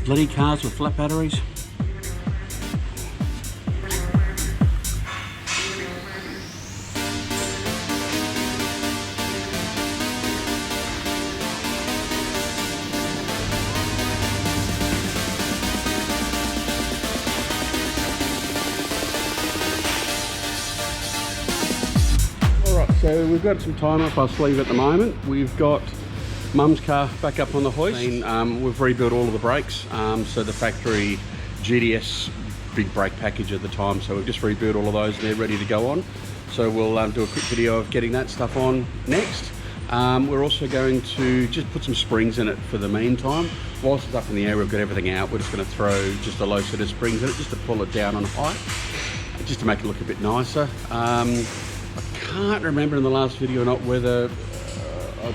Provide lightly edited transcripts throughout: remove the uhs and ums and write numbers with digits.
bloody cars with flat batteries. So we've got some time up our sleeve at the moment. We've got Mum's car back up on the hoist. We've rebuilt all of the brakes. So the factory GDS big brake package at the time. So we've just rebuilt all of those and they're ready to go on. So we'll do a quick video of getting that stuff on next. We're also going to just put some springs in it for the meantime. Whilst it's up in the air, we've got everything out. We're just going to throw just a low set of springs in it just to pull it down on height, just to make it look a bit nicer. I can't remember in the last video or not whether I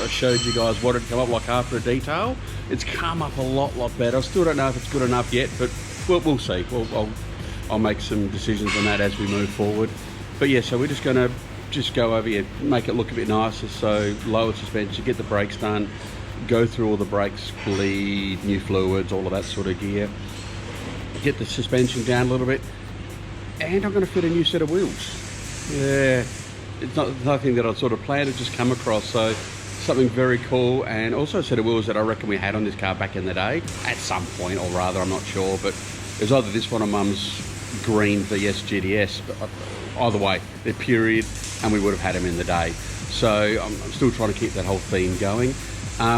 showed you guys what had come up like after a detail. It's come up a lot better. I still don't know if it's good enough yet, but we'll see. I'll make some decisions on that as we move forward. But yeah, so we're just going to go over here, make it look a bit nicer. So lower suspension, get the brakes done, go through all the brakes, bleed, new fluids, all of that sort of gear. Get the suspension down a little bit, and I'm going to fit a new set of wheels. Yeah, it's nothing that I'd sort of planned, it just come across, so something very cool. And also a set of wheels that I reckon we had on this car back in the day at some point, or rather I'm not sure, but it was either this one or Mum's green VS GDS, but either way they're period and we would have had them in the day. So I'm still trying to keep that whole theme going.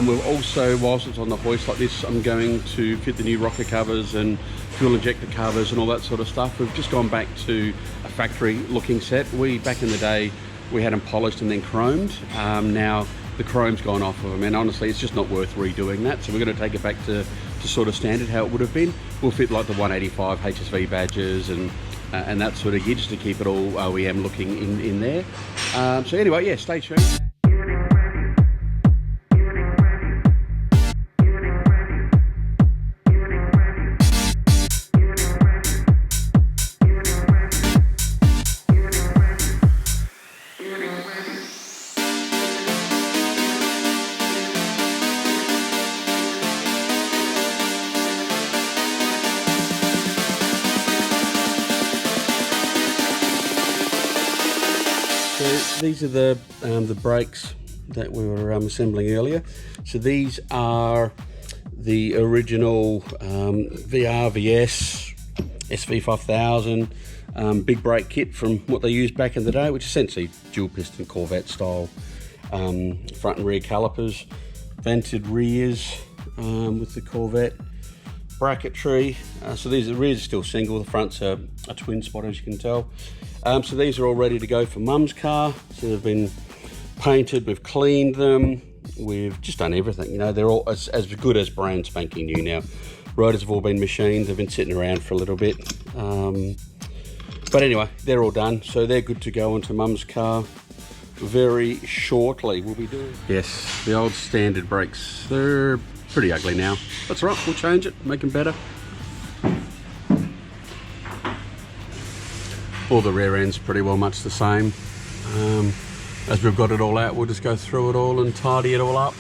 We've also, whilst it's on the hoist like this, I'm going to fit the new rocker covers and fuel injector covers and all that sort of stuff. We've just gone back to a factory looking set. Back in the day, we had them polished and then chromed. Now the chrome's gone off of them, and honestly it's just not worth redoing that. So we're going to take it back to sort of standard how it would have been. We'll fit like the 185 HSV badges and that sort of gear just to keep it all OEM looking in there. So anyway, yeah, stay tuned. So these are the brakes that we were assembling earlier. So these are the original VRVS SV5000 big brake kit from what they used back in the day, which is essentially dual piston Corvette style front and rear calipers, vented rears with the Corvette bracketry. So the rears are still single, the front's a twin spot, as you can tell. So these are all ready to go for Mum's car. So they've been painted, we've cleaned them, we've just done everything. You know, they're all as good as brand spanking new now. Rotors have all been machined, they've been sitting around for a little bit. But anyway, they're all done, so they're good to go onto Mum's car very shortly. We'll be doing. Yes, the old standard brakes, they're pretty ugly now. That's right, we'll change it, make them better. All the rear ends pretty well much the same. As we've got it all out, we'll just go through it all and tidy it all up.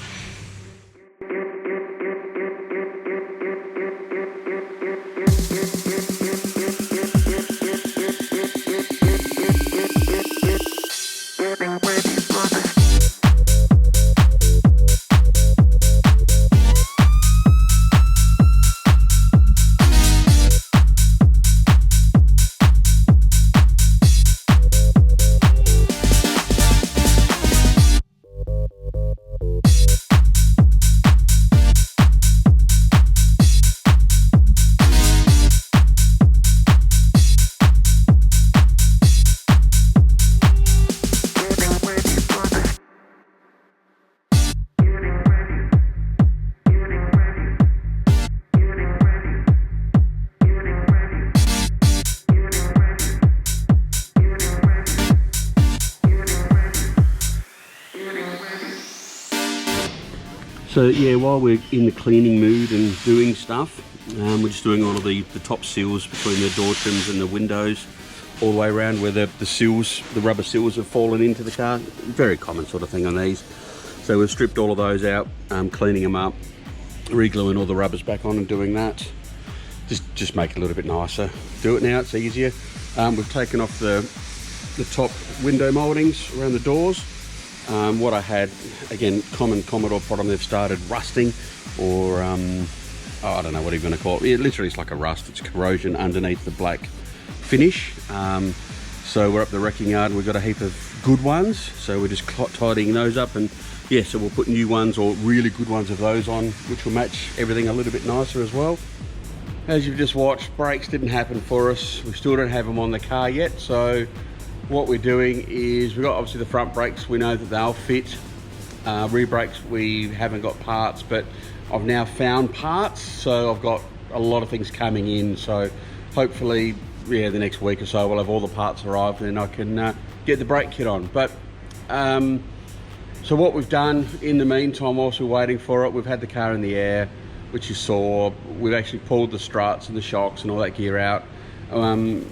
So yeah, while we're in the cleaning mood and doing stuff, we're just doing all of the top seals between the door trims and the windows, all the way around where the seals, the rubber seals have fallen into the car. Very common sort of thing on these. So we've stripped all of those out, cleaning them up, Re-gluing all the rubbers back on and doing that. Just make it a little bit nicer. Do it now, it's easier. We've taken off the top window mouldings around the doors. What I had, again, common Commodore problem, they've started rusting, or I don't know what you're going to call it. It literally is like a rust. It's corrosion underneath the black finish. So we're up the wrecking yard and we've got a heap of good ones. So we're just tidying those up, and yeah, so we'll put new ones or really good ones of those on, which will match everything a little bit nicer as well. As you've just watched, brakes didn't happen for us. We still don't have them on the car yet. So what we're doing is, we've got obviously the front brakes, we know that they'll fit. Rear brakes, we haven't got parts, but I've now found parts. So I've got a lot of things coming in. So hopefully, yeah, the next week or so, we'll have all the parts arrived and then I can get the brake kit on. But so what we've done in the meantime, whilst we're waiting for it, we've had the car in the air, which you saw. We've actually pulled the struts and the shocks and all that gear out, done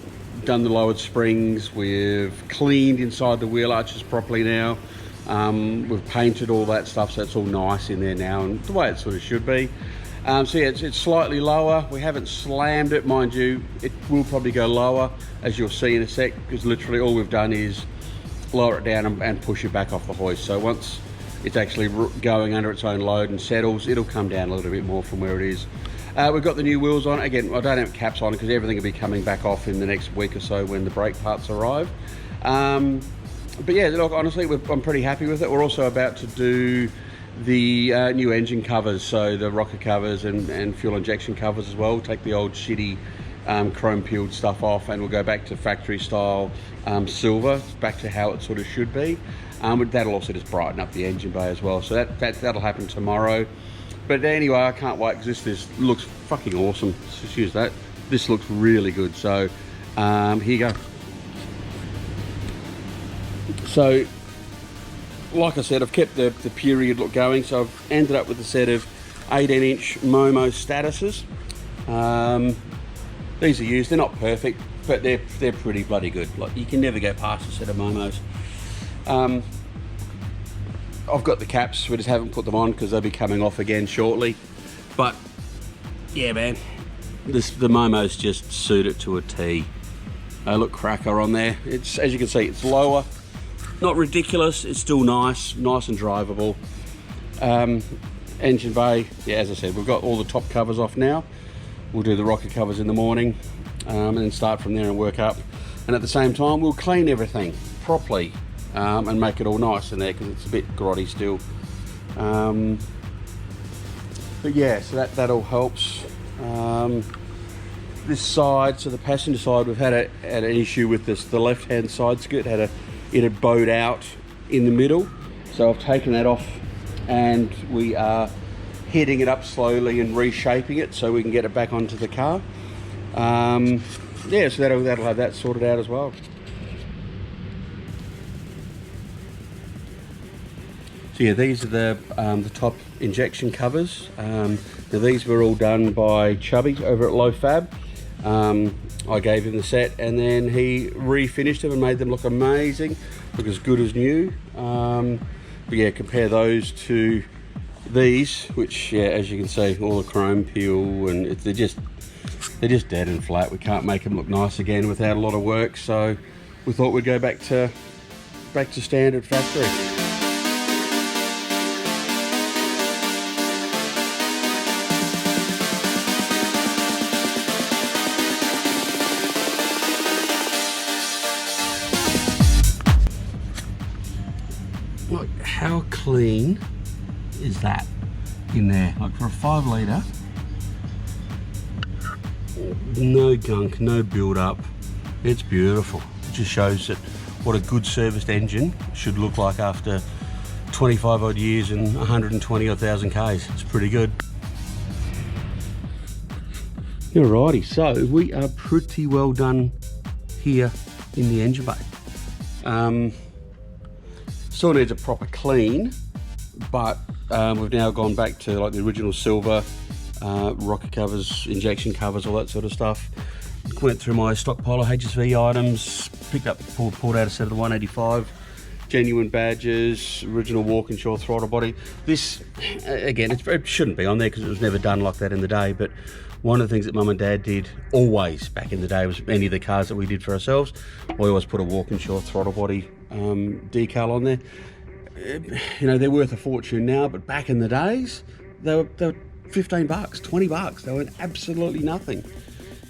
the lowered springs, we've cleaned inside the wheel arches properly now, we've painted all that stuff, so it's all nice in there now and the way it sort of should be. So yeah, it's slightly lower. We haven't slammed it, mind you. It will probably go lower, as you'll see in a sec, because literally all we've done is lower it down and push it back off the hoist. So once it's actually going under its own load and settles, it'll come down a little bit more from where it is. We've got the new wheels on. Again, I don't have caps on because everything will be coming back off in the next week or so when the brake parts arrive. But yeah, look, honestly, I'm pretty happy with it. We're also about to do the new engine covers, so the rocker covers and fuel injection covers as well. We'll take the old shitty chrome peeled stuff off and we'll go back to factory style silver, back to how it sort of should be. That'll also just brighten up the engine bay as well, so that'll happen tomorrow. But anyway, I can't wait because this looks fucking awesome. Let's just use that. This looks really good. So here you go. So like I said, I've kept the period look going, so I've ended up with a set of 18-inch Momo statuses. These are used, they're not perfect, but they're pretty bloody good. Like, you can never go past a set of Momos. I've got the caps, we just haven't put them on because they'll be coming off again shortly. But yeah, man, the Momos just suit it to a T. They look cracker on there. It's, as you can see, it's lower, not ridiculous, it's still nice and drivable. Engine bay, yeah, as I said, we've got all the top covers off now. We'll do the rocker covers in the morning and then start from there and work up. And at the same time, we'll clean everything properly and make it all nice in there because it's a bit grotty still. But yeah, so that all helps. This side, so the passenger side, we've had an issue with this. The left-hand side skirt it had bowed out in the middle. So I've taken that off and we are heading it up slowly and reshaping it so we can get it back onto the car. Yeah, so that'll have that sorted out as well. So yeah, these are the top injection covers. Now these were all done by Chubby over at Low Fab. I gave him the set and then he refinished them and made them look amazing, look as good as new. But yeah, compare those to these, which yeah, as you can see, all the chrome peel and they're just dead and flat. We can't make them look nice again without a lot of work, so we thought we'd go back to standard factory. Look how clean is that in there. Like for a 5 litre, no gunk, no build up. It's beautiful. It just shows that what a good serviced engine should look like after 25 odd years and 120 odd thousand Ks. It's pretty good. Alrighty, so we are pretty well done here in the engine bay. Still needs a proper clean, but we've now gone back to like the original silver, rocker covers, injection covers, all that sort of stuff. Went through my stockpile of HSV items, pulled out a set of the 185 genuine badges, original Walkinshaw throttle body. This, again, it shouldn't be on there because it was never done like that in the day, but one of the things that Mum and Dad did always back in the day was any of the cars that we did for ourselves, we always put a Walkinshaw throttle body decal on there. You know, they're worth a fortune now, but back in the days, they were $15, $20. They were absolutely nothing.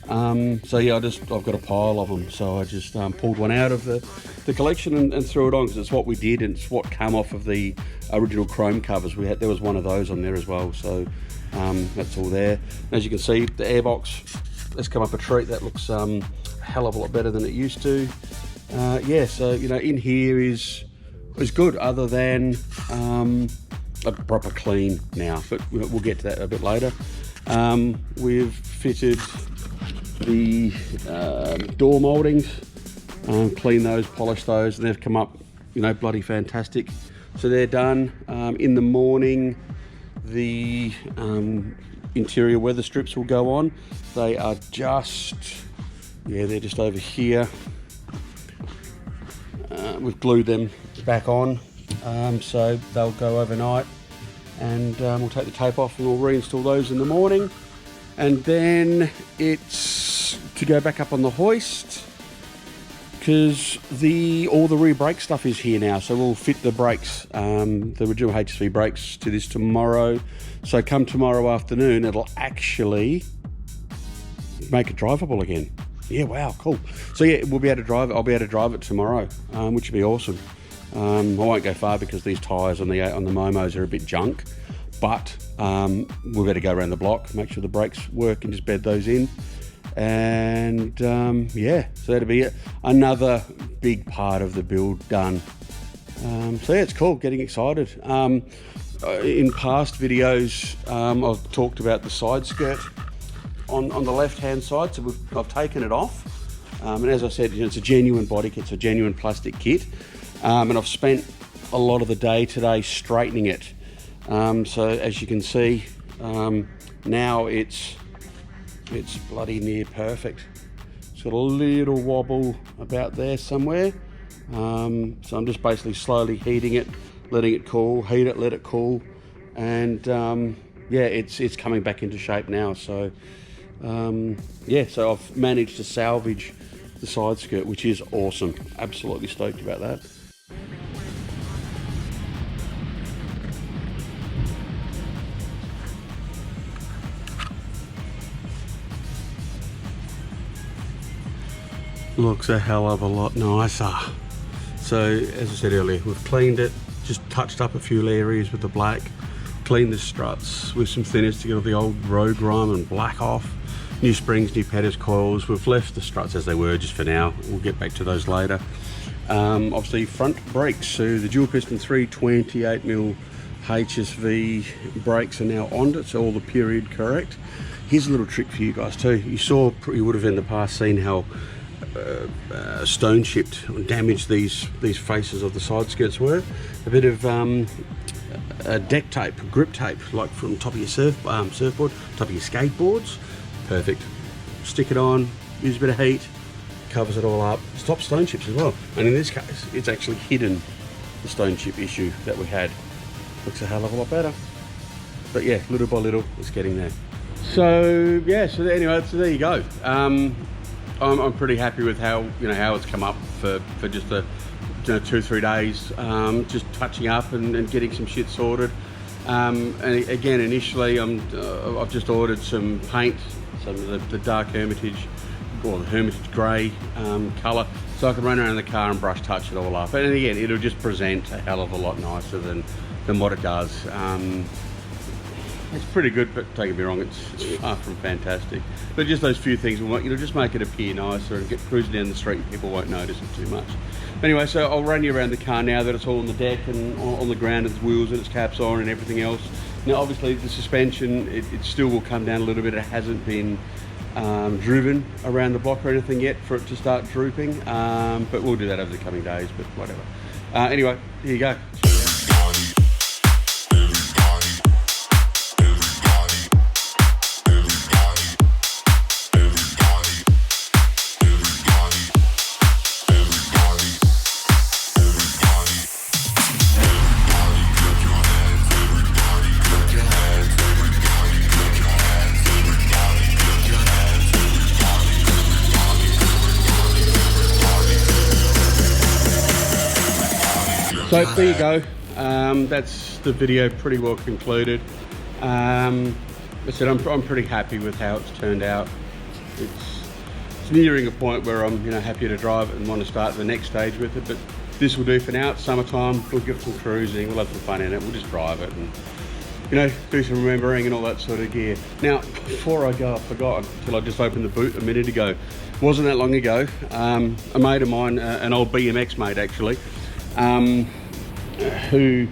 So yeah, I've got a pile of them. So I just pulled one out of the collection and threw it on because it's what we did and it's what came off of the original chrome covers. There was one of those on there as well. So that's all there. As you can see, the airbox has come up a treat. That looks a hell of a lot better than it used to. Yeah, so you know, in here is good, other than a proper clean now. But we'll get to that a bit later. We've fitted the door mouldings, clean those, polish those, and they've come up, you know, bloody fantastic. So they're done. In the morning, the interior weather strips will go on. They are just, yeah, they're just over here. We've glued them back on, so they'll go overnight, and we'll take the tape off and we'll reinstall those in the morning. And then it's to go back up on the hoist because all the rear brake stuff is here now. So we'll fit the brakes, the original HSV brakes, to this tomorrow. So come tomorrow afternoon, it'll actually make it drivable again. Yeah, wow, cool. So yeah, we'll be able to drive it. I'll be able to drive it tomorrow, which would be awesome. I won't go far because these tyres on the Momos are a bit junk, but we've got to go around the block, make sure the brakes work, and just bed those in. And yeah, so that'll be it. Another big part of the build done. So yeah, it's cool, getting excited. In past videos, I've talked about the side skirt on the left-hand side, so I've taken it off. And as I said, you know, it's a genuine body kit, it's a genuine plastic kit. And I've spent a lot of the day today straightening it. So as you can see, now it's bloody near perfect. It's got a little wobble about there somewhere. So I'm just basically slowly heating it, letting it cool, heat it, let it cool. And yeah, it's coming back into shape now. So yeah, so I've managed to salvage the side skirt, which is awesome. Absolutely stoked about that. Looks a hell of a lot nicer. So as I said earlier, we've cleaned it, just touched up a few areas with the black, cleaned the struts with some thinners to get all the old road grime and black off. New springs, new Pettis coils. We've left the struts as they were just for now. We'll get back to those later. Obviously front brakes, so the dual piston 328mm HSV brakes are now on it, so all the period correct. Here's a little trick for you guys too. You would have in the past seen how stone chipped or damaged these faces of the side skirts were. A bit of deck tape, grip tape, like from top of your surfboard, top of your skateboards. Perfect. Stick it on, use a bit of heat, covers it all up, stops stone chips as well. And in this case, it's actually hidden the stone chip issue that we had. Looks a hell of a lot better. But yeah, little by little, it's getting there. So yeah, so anyway, so there you go. I'm pretty happy with how it's come up for just 2-3 days, just touching up and getting some shit sorted. And again, initially I've just ordered some paint, some of the dark Hermitage or the Hermitage grey colour, so I can run around the car and brush touch it all up. And again, it'll just present a hell of a lot nicer than what it does. It's pretty good, but don't get me wrong, it's far from fantastic. But just those few things will just make it appear nicer and get cruising down the street and people won't notice it too much. Anyway, so I'll run you around the car now that it's all on the deck and on the ground, its wheels and its caps on and everything else. Now obviously the suspension, it still will come down a little bit. It hasn't been driven around the block or anything yet for it to start drooping, but we'll do that over the coming days, but whatever. Anyway, here you go. So there you go. That's the video pretty well concluded. I said I'm pretty happy with how it's turned out. It's nearing a point where I'm happy to drive it and want to start the next stage with it, but this will do for now. It's summertime, we'll give it some cruising, we'll have some fun in it, we'll just drive it and do some remembering and all that sort of gear. Now, before I go, I forgot until I just opened the boot a minute ago. Wasn't that long ago, a mate of mine, an old BMX mate actually, who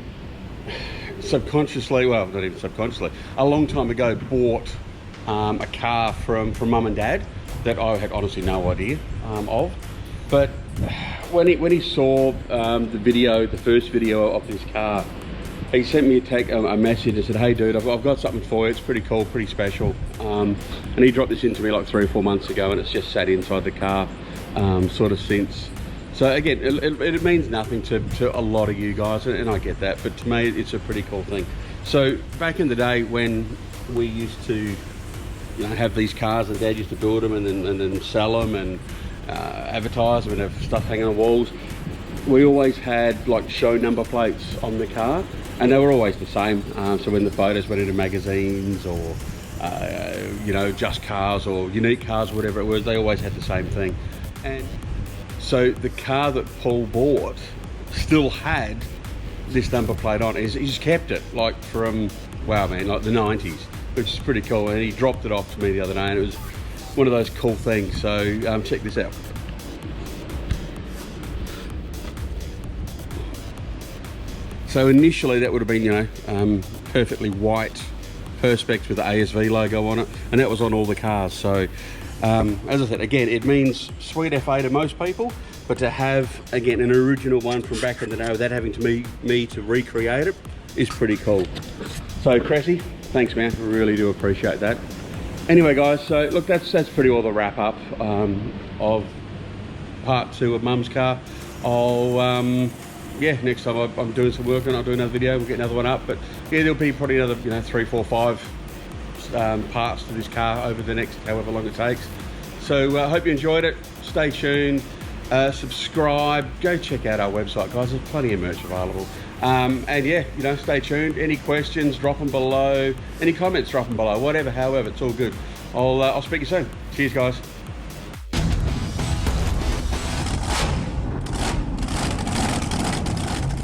subconsciously, well, not even subconsciously, a long time ago bought a car from mum and dad that I had honestly no idea of. But when he saw the first video of this car, he sent me a message and said, "Hey dude, I've got something for you. It's pretty cool, pretty special." And he dropped this into me like 3 or 4 months ago, and it's just sat inside the car sort of since. So again, it means nothing to a lot of you guys, and I get that, but to me it's a pretty cool thing. So back in the day when we used to have these cars, and Dad used to build them and then sell them and advertise them and have stuff hanging on walls, we always had like show number plates on the car, and they were always the same. So when the photos went into magazines or Just Cars or Unique Cars, whatever it was, they always had the same thing. And so the car that Paul bought still had this number plate on. He's just kept it like from, wow man, like the 90s, which is pretty cool. And he dropped it off to me the other day, and it was one of those cool things. So check this out. So initially that would have been, perfectly white Perspex with the ASV logo on it, and that was on all the cars. So as I said, again, it means sweet FA to most people, but to have, again, an original one from back in the day without having to me to recreate it is pretty cool. So Cressy, thanks man, I really do appreciate that. Anyway guys, so look, that's pretty well the wrap up of part 2 of Mum's car. Yeah, next time I'm doing some work on it, I'll do another video, we'll get another one up. But yeah, there'll be probably another 3, 4, 5 parts to this car over the next however long it takes. So I hope you enjoyed it. Stay tuned, subscribe, go check out our website guys, there's plenty of merch available. And yeah, stay tuned. Any questions, drop them below. Any comments, drop them below. Whatever, however, it's all good. I'll speak to you soon. Cheers guys.